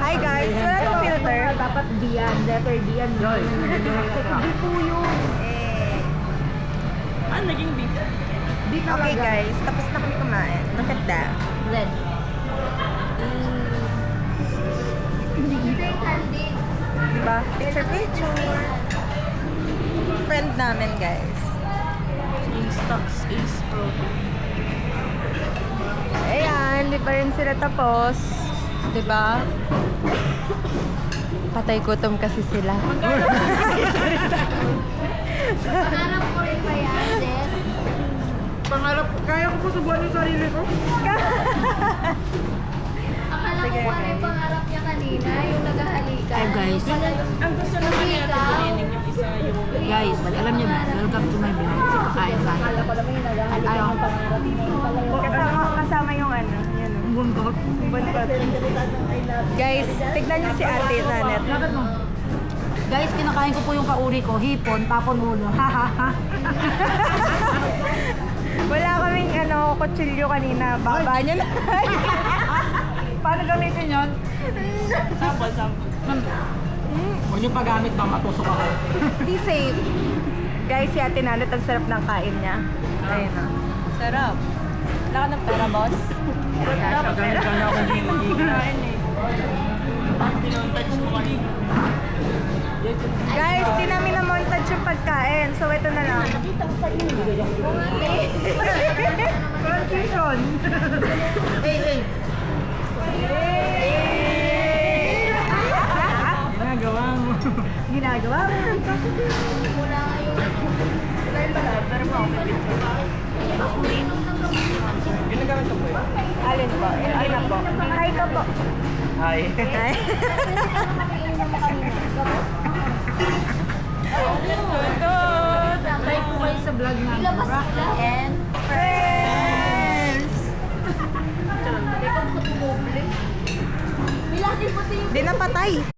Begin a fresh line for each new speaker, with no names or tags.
Hi guys, wala tong filter.
Dapat Dian, letter Dian. Hindi po yun.
Eh.
Naging beef.
Okay guys, tapos na kami kumain. Look at that.
Red.
Diba? Picture. Friend namin guys.
Instax Ace Pro.
Ayan, di pa rin sila tapos. Diba? Patay gutom kasi sila.
Pangarap ko rin ba yan, Des?
Pangarap, kaya ko po subuhan yung sarili ko.
Akala ko
Sige,
ano yung
okay.
pangarap niya kanina, yung naghahalikan.
Ay, guys.
Ang gusto naman niya ito dininig yung isa yung...
Guys, alam niyo ba, welcome to my vlog. Pakain tayo. Ayaw.
Kasama yung ano, yun.
Buntot.
Guys, tignan niyo si ate Nanet.
Bakit mo? Guys, kinakain ko po yung kauri ko. Hipon, tapon ulo. Ha ha ha.
Wala kaming ano, kutsilyo kanina. Baba niya na.
Paano gamitin yun?
Sample.
Huwag niyo pagamit ba, matusok ako.
Be safe. Guys, si ate Nanet, ang sarap ng kain niya. Ayun na. Sarap. Wala ka ng pera, boss?
Dapat ganit ka na akong hihigirain eh. Pinontage ko kanina.
Guys, di namin na-montage yung pagkain. So, ito na lang.
Transition. Ginagawa mo.
Ginagawa mo.
Ginagamit ko po yun.
Alin po? Alin na po? Hi ka po.
Hi.
Hi.
Try po kayo sa vlog namin.
Ilabas sila.
And friends.
May laki pati yung...
Di napatay.